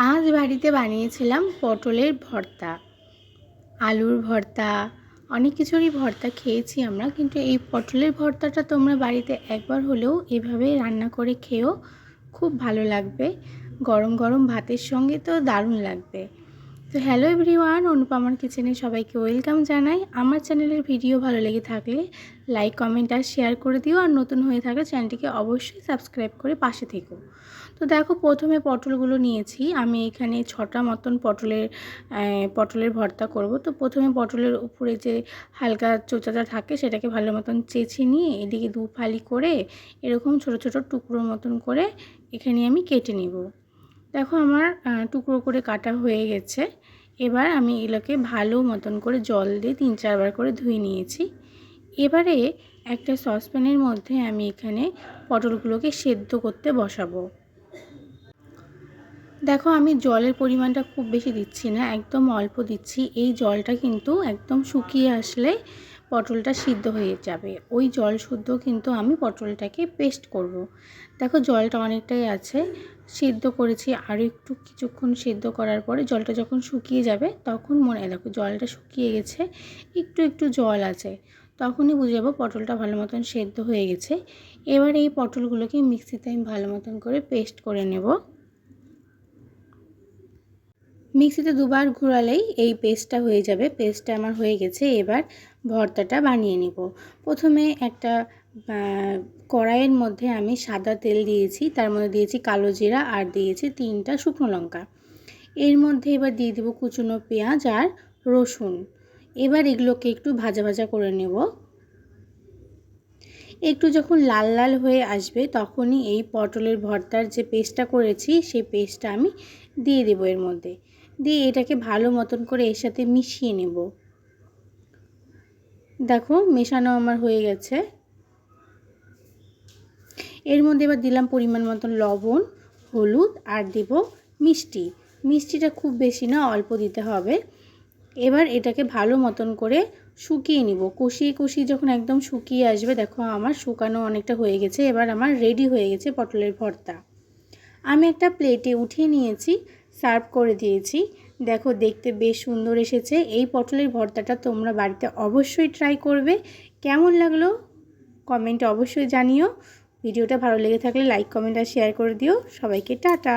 আজ বাড়িতে বানিয়েছিলাম পটলের ভর্তা, আলুর ভর্তা, অনেক কিছুরই ভর্তা খেয়েছি আমরা, কিন্তু এই পটলের ভর্তাটা তোমরা বাড়িতে একবার হলেও এভাবে রান্না করে খেও, খুব ভালো লাগবে। গরম গরম ভাতের সঙ্গে তো দারুণ লাগবে। তো হ্যালো এভরিওয়ান, অনুপমার কিচেনে সবাইকে ওয়েলকাম জানাই। আমার চ্যানেলের ভিডিও ভালো লেগে থাকলে লাইক, কমেন্ট আর শেয়ার করে দিও, আর নতুন হয়ে থাকলে চ্যানেলটিকে অবশ্যই সাবস্ক্রাইব করে পাশে থেকো। তো দেখো, প্রথমে পটলগুলো নিয়েছি আমি এখানে 6টা মতন পটলের ভর্তা করব। তো প্রথমে পটলের উপরে যে হালকা চোচাটা থাকে সেটাকে ভালো মতন চেঁচে নিয়ে এদিকে 2 ফালি করে এরকম ছোট ছোট টুকরোর মতন করে এখানে আমি কেটে নিব। দেখো আমার টুকরো করে কাটা হয়ে গেছে। এবার আমি এগুলোকে ভালো মতন করে জল দিয়ে 3-4 বার করে ধুয়ে নিয়েছি। এবারে একটা সসপ্যানের মধ্যে আমি এখানে পটলগুলোকে সেদ্ধ করতে বসাবো। দেখো, আমি জলের পরিমাণটা খুব বেশি দিচ্ছি না, একদম অল্প দিচ্ছি। এই জলটা কিন্তু একদম শুকিয়ে আসলে পটলটা সিদ্ধ হয়ে যাবে। ওই জল শুদ্ধ কিন্তু আমি পটলটাকে পেস্ট করব। দেখো, জলটা অনেকটাই আছে, সিদ্ধ করেছি। আরও একটু কিছুক্ষণ সিদ্ধ করার পরে জলটা যখন শুকিয়ে যাবে তখন দেখো জলটা শুকিয়ে গেছে, একটু একটু জল আছে, তখনই বুঝে যাবো পটলটা ভালো মতন সেদ্ধ হয়ে গেছে। এবার এই পটলগুলোকে মিক্সিতে আমি ভালো মতন করে পেস্ট করে নেব। মিক্সিতে 2 বার ঘোরালেই এই পেস্টটা হয়ে যাবে। পেস্টটা আমার হয়ে গেছে। এবার ভর্তাটা বানিয়ে নেব। প্রথমে একটা কড়াইয়ের মধ্যে আমি সাদা তেল দিয়েছি, তার মধ্যে দিয়েছি কালো জিরা আর দিয়েছি 3টা শুকনো লঙ্কা। এর মধ্যে এবার দিয়ে দেবো কুচনো পেঁয়াজ আর রসুন। এবার এগুলোকে একটু ভাজা ভাজা করে নেব। একটু যখন লাল লাল হয়ে আসবে তখনই এই পটলের ভর্তার যে পেস্টটা করেছি সেই পেস্টটা আমি দিয়ে দেবো এর মধ্যে। দিয়ে এটাকে ভালো মতন করে এর সাথে মিশিয়ে নেব। দেখো, মেশানো আমার হয়ে গেছে। এর মধ্যে এবার দিলাম পরিমাণ মতন লবণ, হলুদ আর দেব মিষ্টি। মিষ্টিটা খুব বেশি না, অল্প দিতে হবে। এবার এটাকে ভালো মতন করে শুকিয়ে নিব। কষিয়ে কষিয়ে যখন একদম শুকিয়ে আসবে, দেখো আমার শুকানো অনেকটা হয়ে গেছে। এবার আমার রেডি হয়ে গেছে পটলের ভর্তা। আমি একটা প্লেটে উঠিয়ে নিয়েছি, সার্ভ করে দিয়েছি। দেখো, দেখতে বেশ সুন্দর এসেছে। এই পটলের ভর্তাটা তোমরা বাড়িতে অবশ্যই ট্রাই করবে। কেমন লাগলো কমেন্টে অবশ্যই জানিও। ভিডিওটা ভালো লেগে থাকলে লাইক, কমেন্ট আর শেয়ার করে দিও। সবাইকে টাটা।